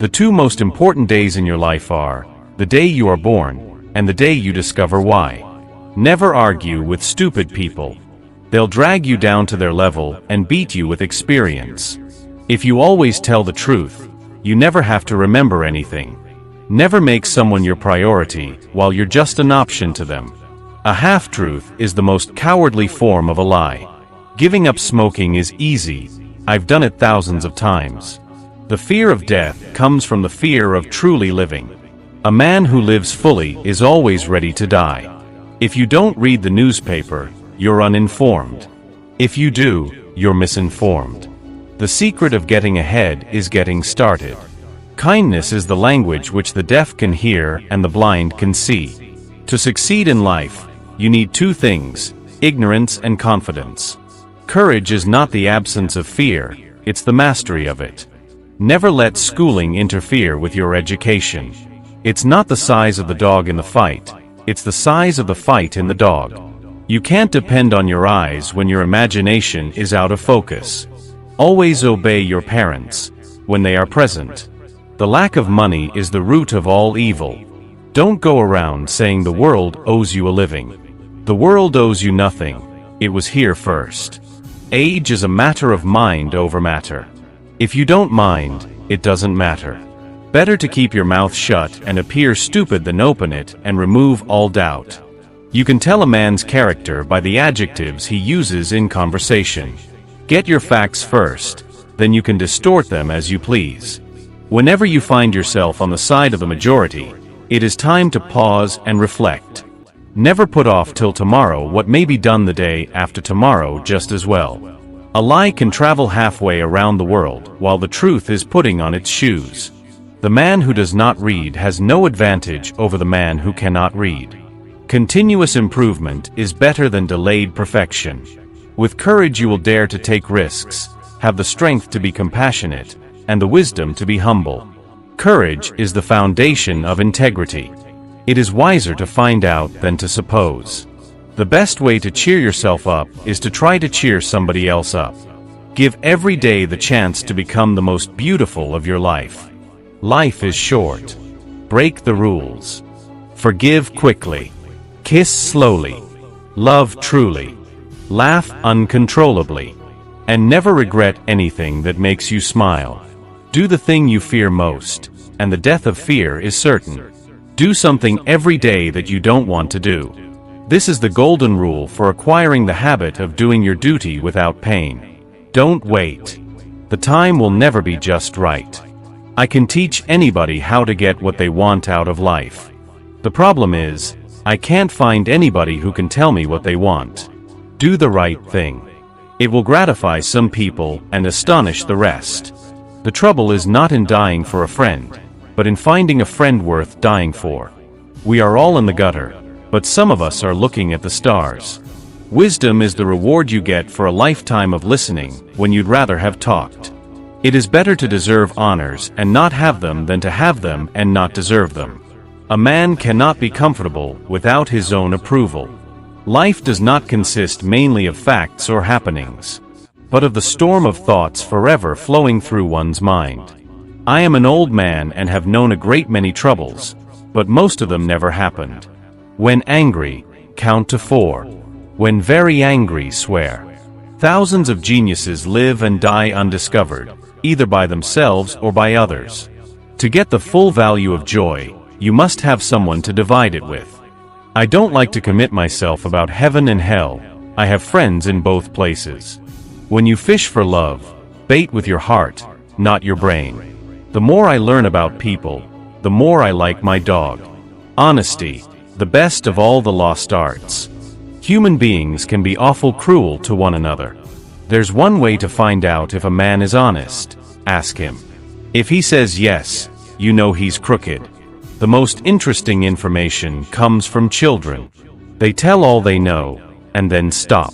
The two most important days in your life are the day you are born and the day you discover why. Never argue with stupid people. They'll drag you down to their level and beat you with experience. If you always tell the truth, you never have to remember anything. Never make someone your priority while you're just an option to them. A half-truth is the most cowardly form of a lie. Giving up smoking is easy. I've done it thousands of times. The fear of death comes from the fear of truly living. A man who lives fully is always ready to die. If you don't read the newspaper, you're uninformed. If you do, you're misinformed. The secret of getting ahead is getting started. Kindness is the language which the deaf can hear and the blind can see. To succeed in life, you need two things: ignorance and confidence. Courage is not the absence of fear, it's the mastery of it. Never let schooling interfere with your education. It's not the size of the dog in the fight, it's the size of the fight in the dog. You can't depend on your eyes when your imagination is out of focus. Always obey your parents when they are present. The lack of money is the root of all evil. Don't go around saying the world owes you a living. The world owes you nothing. It was here first. Age is a matter of mind over matter. If you don't mind, it doesn't matter. Better to keep your mouth shut and appear stupid than open it and remove all doubt. You can tell a man's character by the adjectives he uses in conversation. Get your facts first, then you can distort them as you please. Whenever you find yourself on the side of the majority, it is time to pause and reflect. Never put off till tomorrow what may be done the day after tomorrow just as well. A lie can travel halfway around the world while the truth is putting on its shoes. The man who does not read has no advantage over the man who cannot read. Continuous improvement is better than delayed perfection. With courage you will dare to take risks, have the strength to be compassionate, and the wisdom to be humble. Courage is the foundation of integrity. It is wiser to find out than to suppose. The best way to cheer yourself up is to try to cheer somebody else up. Give every day the chance to become the most beautiful of your life. Life is short. Break the rules. Forgive quickly. Kiss slowly. Love truly. Laugh uncontrollably. And never regret anything that makes you smile. Do the thing you fear most, and the death of fear is certain. Do something every day that you don't want to do. This is the golden rule for acquiring the habit of doing your duty without pain. Don't wait. The time will never be just right. I can teach anybody how to get what they want out of life. The problem is, I can't find anybody who can tell me what they want. Do the right thing. It will gratify some people and astonish the rest. The trouble is not in dying for a friend, but in finding a friend worth dying for. We are all in the gutter, but some of us are looking at the stars. Wisdom is the reward you get for a lifetime of listening when you'd rather have talked. It is better to deserve honors and not have them than to have them and not deserve them. A man cannot be comfortable without his own approval. Life does not consist mainly of facts or happenings, but of the storm of thoughts forever flowing through one's mind. I am an old man and have known a great many troubles, but most of them never happened. When angry, count to 4. When very angry, swear. Thousands of geniuses live and die undiscovered, either by themselves or by others. To get the full value of joy, you must have someone to divide it with. I don't like to commit myself about heaven and hell. I have friends in both places. When you fish for love, bait with your heart, not your brain. The more I learn about people, the more I like my dog. Honesty, the best of all the lost arts. Human beings can be awful cruel to one another. There's one way to find out if a man is honest. Ask him. If he says yes, you know he's crooked. The most interesting information comes from children. They tell all they know, and then stop.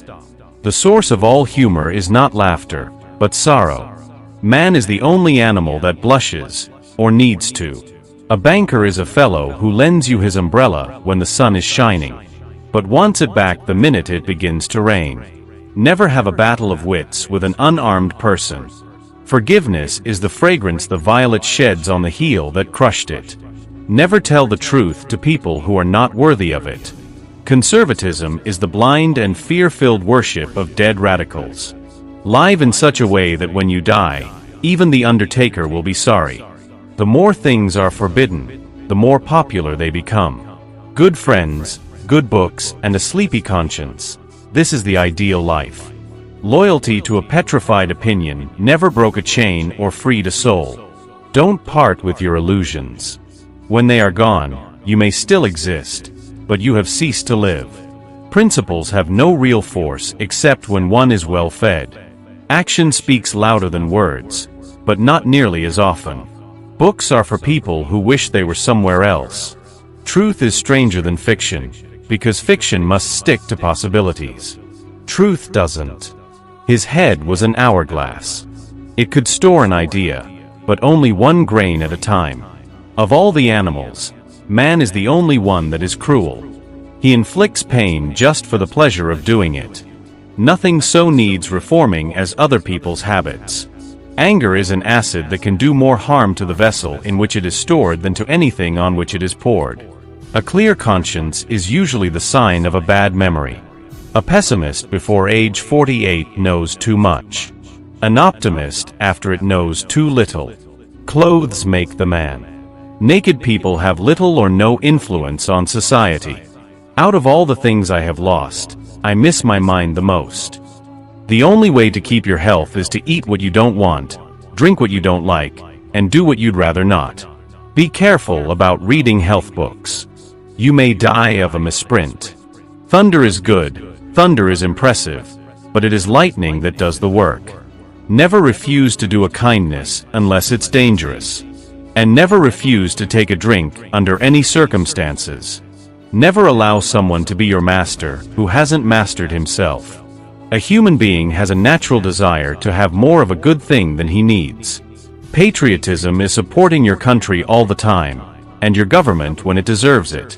The source of all humor is not laughter, but sorrow. Man is the only animal that blushes, or needs to. A banker is a fellow who lends you his umbrella when the sun is shining, but wants it back the minute it begins to rain. Never have a battle of wits with an unarmed person. Forgiveness is the fragrance the violet sheds on the heel that crushed it. Never tell the truth to people who are not worthy of it. Conservatism is the blind and fear-filled worship of dead radicals. Live in such a way that when you die, even the undertaker will be sorry. The more things are forbidden, the more popular they become. Good friends, good books, and a sleepy conscience. This is the ideal life. Loyalty to a petrified opinion never broke a chain or freed a soul. Don't part with your illusions. When they are gone, you may still exist, but you have ceased to live. Principles have no real force except when one is well fed. Action speaks louder than words, but not nearly as often. Books are for people who wish they were somewhere else. Truth is stranger than fiction, because fiction must stick to possibilities. Truth doesn't. His head was an hourglass. It could store an idea, but only one grain at a time. Of all the animals, man is the only one that is cruel. He inflicts pain just for the pleasure of doing it. Nothing so needs reforming as other people's habits. Anger is an acid that can do more harm to the vessel in which it is stored than to anything on which it is poured. A clear conscience is usually the sign of a bad memory. A pessimist before age 48 knows too much. An optimist after it knows too little. Clothes make the man. Naked people have little or no influence on society. Out of all the things I have lost, I miss my mind the most. The only way to keep your health is to eat what you don't want, drink what you don't like, and do what you'd rather not. Be careful about reading health books. You may die of a misprint. Thunder is good, thunder is impressive, but it is lightning that does the work. Never refuse to do a kindness unless it's dangerous. And never refuse to take a drink under any circumstances. Never allow someone to be your master who hasn't mastered himself. A human being has a natural desire to have more of a good thing than he needs. Patriotism is supporting your country all the time, and your government when it deserves it.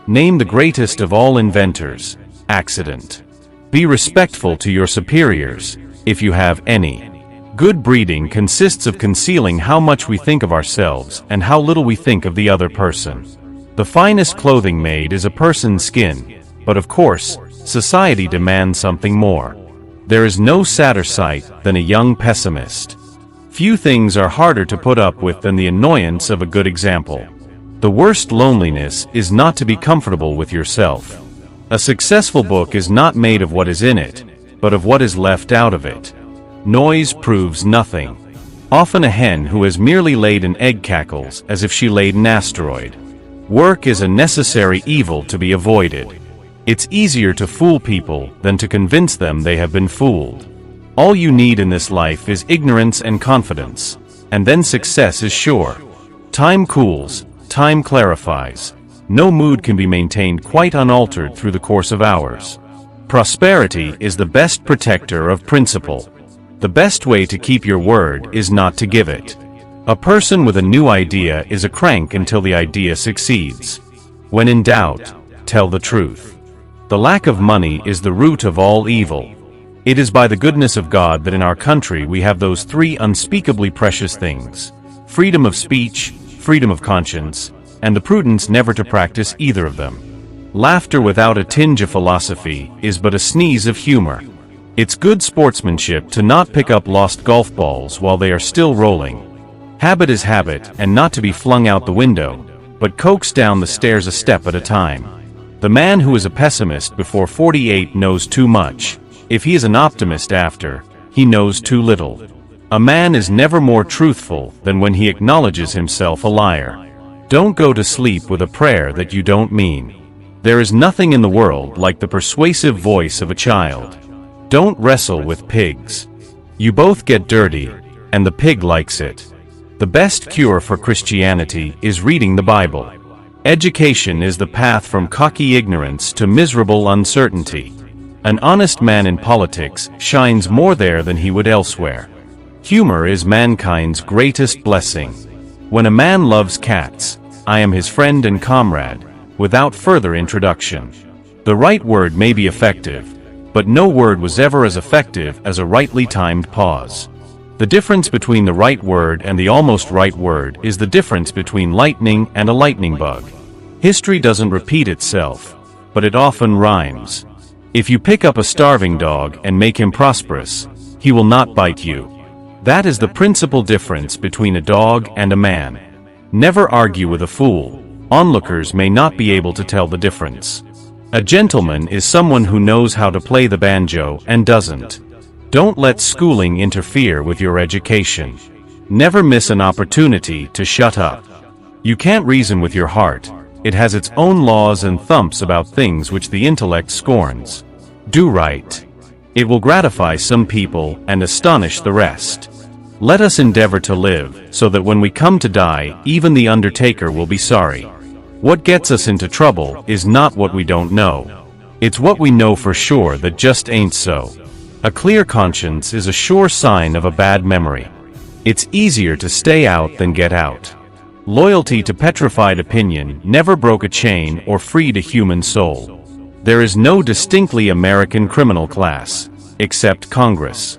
Name the greatest of all inventors, accident. Be respectful to your superiors, if you have any. Good breeding consists of concealing how much we think of ourselves and how little we think of the other person. The finest clothing made is a person's skin, but of course, society demands something more. There is no sadder sight than a young pessimist. Few things are harder to put up with than the annoyance of a good example. The worst loneliness is not to be comfortable with yourself. A successful book is not made of what is in it, but of what is left out of it. Noise proves nothing. Often a hen who has merely laid an egg cackles as if she laid an asteroid. Work is a necessary evil to be avoided. It's easier to fool people than to convince them they have been fooled. All you need in this life is ignorance and confidence, and then success is sure. Time cools, time clarifies. No mood can be maintained quite unaltered through the course of hours. Prosperity is the best protector of principle. The best way to keep your word is not to give it. A person with a new idea is a crank until the idea succeeds. When in doubt, tell the truth. The lack of money is the root of all evil. It is by the goodness of God that in our country we have those three unspeakably precious things: freedom of speech, freedom of conscience, and the prudence never to practice either of them. Laughter without a tinge of philosophy is but a sneeze of humor. It's good sportsmanship to not pick up lost golf balls while they are still rolling. Habit is habit, and not to be flung out the window, but coaxed down the stairs a step at a time. The man who is a pessimist before 48 knows too much. If he is an optimist after, he knows too little. A man is never more truthful than when he acknowledges himself a liar. Don't go to sleep with a prayer that you don't mean. There is nothing in the world like the persuasive voice of a child. Don't wrestle with pigs. You both get dirty, and the pig likes it. The best cure for Christianity is reading the Bible. Education is the path from cocky ignorance to miserable uncertainty. An honest man in politics shines more there than he would elsewhere. Humor is mankind's greatest blessing. When a man loves cats, I am his friend and comrade, without further introduction. The right word may be effective, but no word was ever as effective as a rightly timed pause. The difference between the right word and the almost right word is the difference between lightning and a lightning bug. History doesn't repeat itself, but it often rhymes. If you pick up a starving dog and make him prosperous, he will not bite you. That is the principal difference between a dog and a man. Never argue with a fool. Onlookers may not be able to tell the difference. A gentleman is someone who knows how to play the banjo and doesn't. Don't let schooling interfere with your education. Never miss an opportunity to shut up. You can't reason with your heart. It has its own laws and thumps about things which the intellect scorns. Do right. It will gratify some people and astonish the rest. Let us endeavor to live, so that when we come to die, even the undertaker will be sorry. What gets us into trouble is not what we don't know. It's what we know for sure that just ain't so. A clear conscience is a sure sign of a bad memory. It's easier to stay out than get out. Loyalty to petrified opinion never broke a chain or freed a human soul. There is no distinctly American criminal class, except Congress.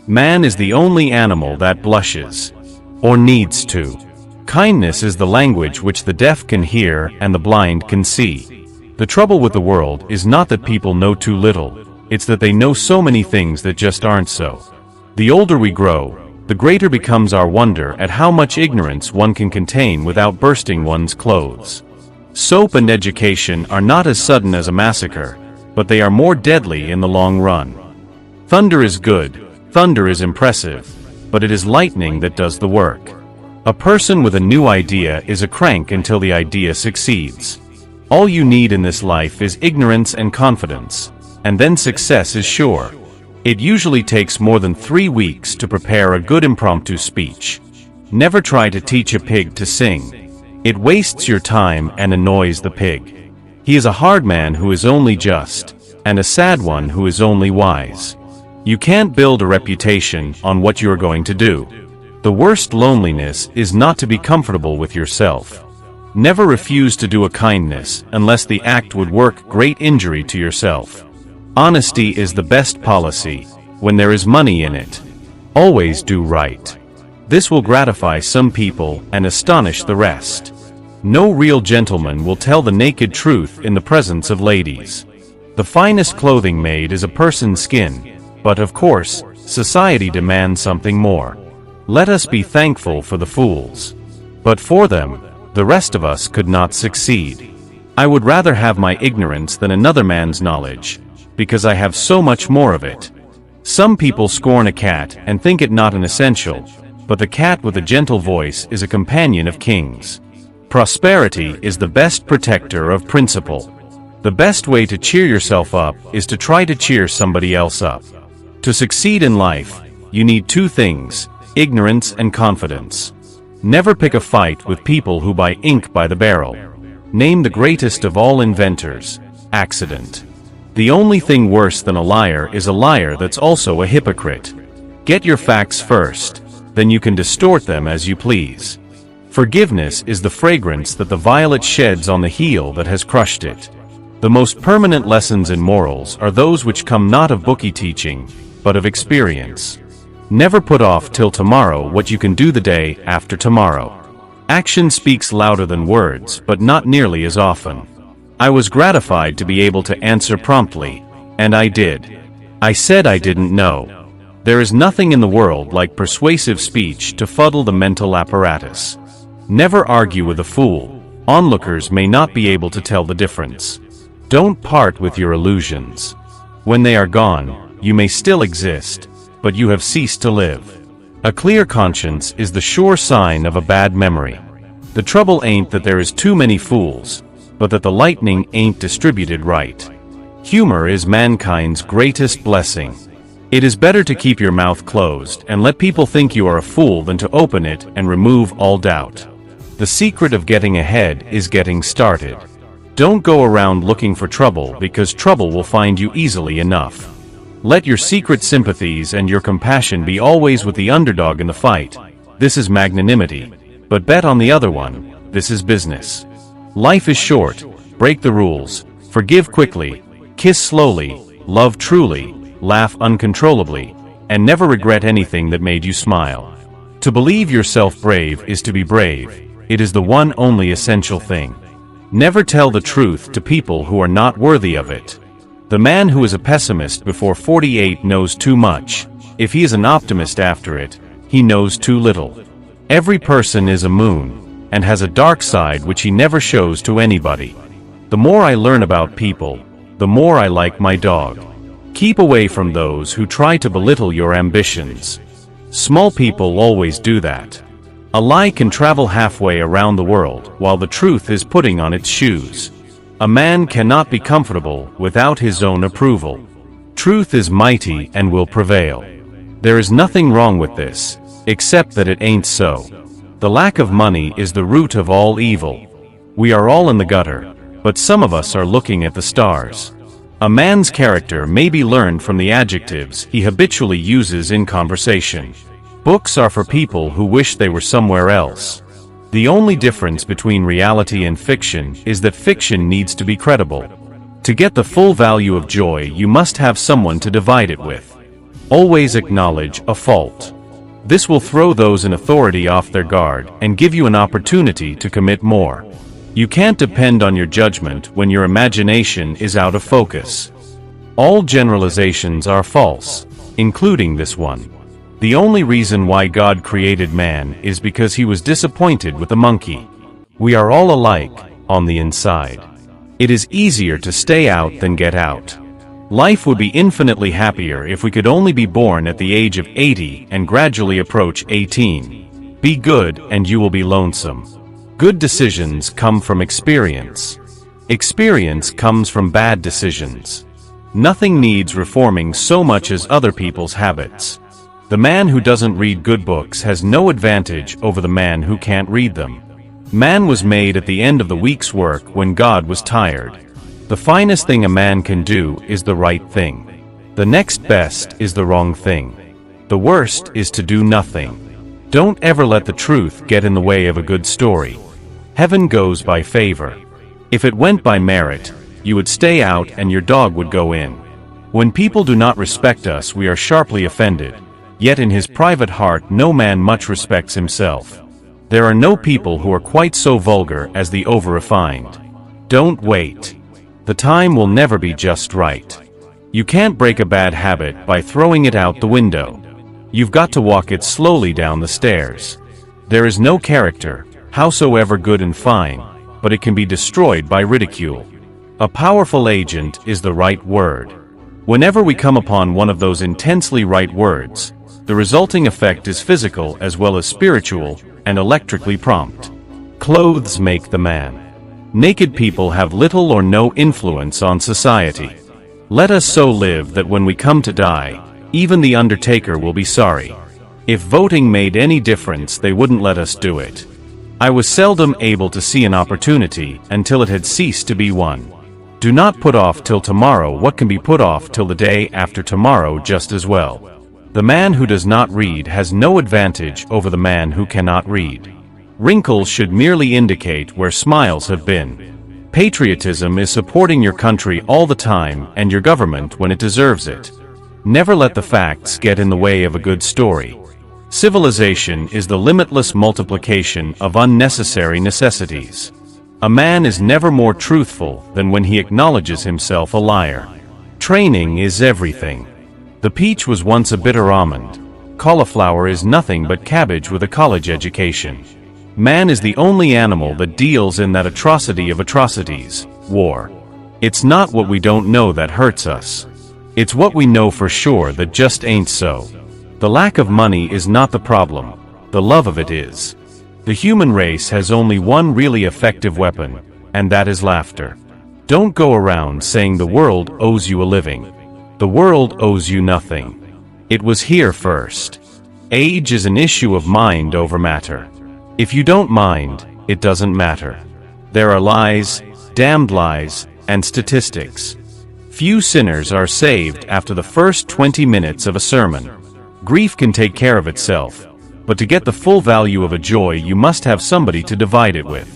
Man is the only animal that blushes, or needs to. Kindness is the language which the deaf can hear and the blind can see. The trouble with the world is not that people know too little, it's that they know so many things that just aren't so. The older we grow, the greater becomes our wonder at how much ignorance one can contain without bursting one's clothes. Soap and education are not as sudden as a massacre, but they are more deadly in the long run. Thunder is good, thunder is impressive, but it is lightning that does the work. A person with a new idea is a crank until the idea succeeds. All you need in this life is ignorance and confidence, and then success is sure. It usually takes more than 3 weeks to prepare a good impromptu speech. Never try to teach a pig to sing. It wastes your time and annoys the pig. He is a hard man who is only just, and a sad one who is only wise. You can't build a reputation on what you are going to do. The worst loneliness is not to be comfortable with yourself. Never refuse to do a kindness unless the act would work great injury to yourself. Honesty is the best policy, when there is money in it. Always do right. This will gratify some people and astonish the rest. No real gentleman will tell the naked truth in the presence of ladies. The finest clothing made is a person's skin, but of course, society demands something more. Let us be thankful for the fools. But for them, the rest of us could not succeed. I would rather have my ignorance than another man's knowledge, because I have so much more of it. Some people scorn a cat and think it not an essential, but the cat with a gentle voice is a companion of kings. Prosperity is the best protector of principle. The best way to cheer yourself up is to try to cheer somebody else up. To succeed in life, you need 2 things, ignorance and confidence. Never pick a fight with people who buy ink by the barrel. Name the greatest of all inventors, accident. The only thing worse than a liar is a liar that's also a hypocrite. Get your facts first, then you can distort them as you please. Forgiveness is the fragrance that the violet sheds on the heel that has crushed it. The most permanent lessons in morals are those which come not of bookie teaching, but of experience. Never put off till tomorrow what you can do the day after tomorrow. Action speaks louder than words, but not nearly as often. I was gratified to be able to answer promptly, and I did. I said I didn't know. There is nothing in the world like persuasive speech to fuddle the mental apparatus. Never argue with a fool. Onlookers may not be able to tell the difference. Don't part with your illusions. When they are gone, you may still exist, but you have ceased to live. A clear conscience is the sure sign of a bad memory. The trouble ain't that there is too many fools, but that the lightning ain't distributed right. Humor is mankind's greatest blessing. It is better to keep your mouth closed and let people think you are a fool than to open it and remove all doubt. The secret of getting ahead is getting started. Don't go around looking for trouble because trouble will find you easily enough. Let your secret sympathies and your compassion be always with the underdog in the fight. This is magnanimity. But bet on the other one. This is business. Life is short. Break the rules. Forgive quickly. Kiss slowly. Love truly. Laugh uncontrollably. and never regret anything that made you smile. To believe yourself brave is to be brave. It is the one only essential thing. Never tell the truth to people who are not worthy of it. The man who is a pessimist before 48 knows too much. If he is an optimist after it, he knows too little. Every person is a moon, and has a dark side which he never shows to anybody. The more I learn about people, the more I like my dog. Keep away from those who try to belittle your ambitions. Small people always do that. A lie can travel halfway around the world while the truth is putting on its shoes. A man cannot be comfortable without his own approval. Truth is mighty and will prevail. There is nothing wrong with this, except that it ain't so. The lack of money is the root of all evil. We are all in the gutter, but some of us are looking at the stars. A man's character may be learned from the adjectives he habitually uses in conversation. Books are for people who wish they were somewhere else. The only difference between reality and fiction is that fiction needs to be credible. To get the full value of joy, you must have someone to divide it with. Always acknowledge a fault. This will throw those in authority off their guard and give you an opportunity to commit more. You can't depend on your judgment when your imagination is out of focus. All generalizations are false, including this one. The only reason why God created man is because he was disappointed with the monkey. We are all alike on the inside. It is easier to stay out than get out. Life would be infinitely happier if we could only be born at the age of 80 and gradually approach 18. Be good and you will be lonesome. Good decisions come from experience. Experience comes from bad decisions. Nothing needs reforming so much as other people's habits. The man who doesn't read good books has no advantage over the man who can't read them. Man was made at the end of the week's work when God was tired. The finest thing a man can do is the right thing. The next best is the wrong thing. The worst is to do nothing. Don't ever let the truth get in the way of a good story. Heaven goes by favor. If it went by merit, you would stay out and your dog would go in. When people do not respect us, we are sharply offended. Yet in his private heart no man much respects himself. There are no people who are quite so vulgar as the over-refined. Don't wait. The time will never be just right. You can't break a bad habit by throwing it out the window. You've got to walk it slowly down the stairs. There is no character, howsoever good and fine, but it can be destroyed by ridicule. A powerful agent is the right word. Whenever we come upon one of those intensely right words, the resulting effect is physical as well as spiritual and electrically prompt. Clothes make the man. Naked people have little or no influence on society. Let us so live that when we come to die, even the undertaker will be sorry. If voting made any difference, they wouldn't let us do it. I was seldom able to see an opportunity until it had ceased to be one. Do not put off till tomorrow what can be put off till the day after tomorrow just as well. The man who does not read has no advantage over the man who cannot read. Wrinkles should merely indicate where smiles have been. Patriotism is supporting your country all the time and your government when it deserves it. Never let the facts get in the way of a good story. Civilization is the limitless multiplication of unnecessary necessities. A man is never more truthful than when he acknowledges himself a liar. Training is everything. The peach was once a bitter almond. Cauliflower is nothing but cabbage with a college education. Man is the only animal that deals in that atrocity of atrocities, war. It's not what we don't know that hurts us. It's what we know for sure that just ain't so. The lack of money is not the problem. The love of it is. The human race has only one really effective weapon, and that is laughter. Don't go around saying the world owes you a living. The world owes you nothing. It was here first. Age is an issue of mind over matter. If you don't mind, it doesn't matter. There are lies, damned lies, and statistics. Few sinners are saved after the first 20 minutes of a sermon. Grief can take care of itself, but to get the full value of a joy you must have somebody to divide it with.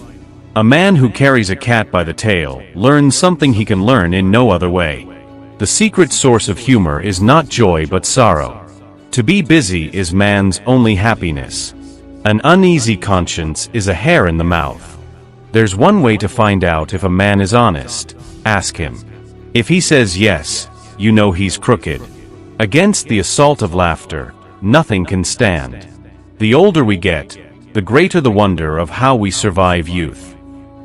A man who carries a cat by the tail learns something he can learn in no other way. The secret source of humor is not joy but sorrow. To be busy is man's only happiness. An uneasy conscience is a hair in the mouth. There's one way to find out if a man is honest. Ask him. If he says yes, you know he's crooked. Against the assault of laughter, nothing can stand. The older we get, the greater the wonder of how we survive youth.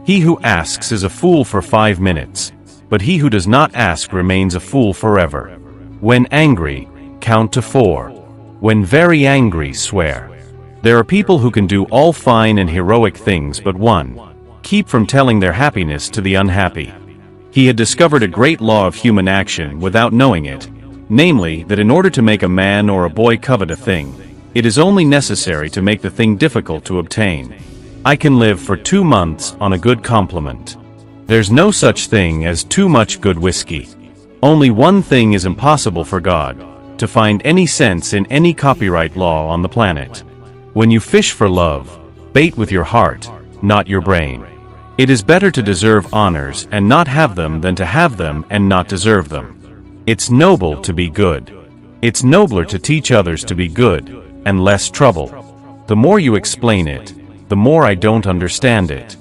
He who asks is a fool for 5 minutes, but he who does not ask remains a fool forever. When angry, count to 4. When very angry, swear. There are people who can do all fine and heroic things but one: keep from telling their happiness to the unhappy. He had discovered a great law of human action without knowing it, namely, that in order to make a man or a boy covet a thing, it is only necessary to make the thing difficult to obtain. I can live for 2 months on a good compliment. There's no such thing as too much good whiskey. Only one thing is impossible for God: to find any sense in any copyright law on the planet. When you fish for love, bait with your heart, not your brain. It is better to deserve honors and not have them than to have them and not deserve them. It's noble to be good. It's nobler to teach others to be good, and less trouble. The more you explain it, the more I don't understand it.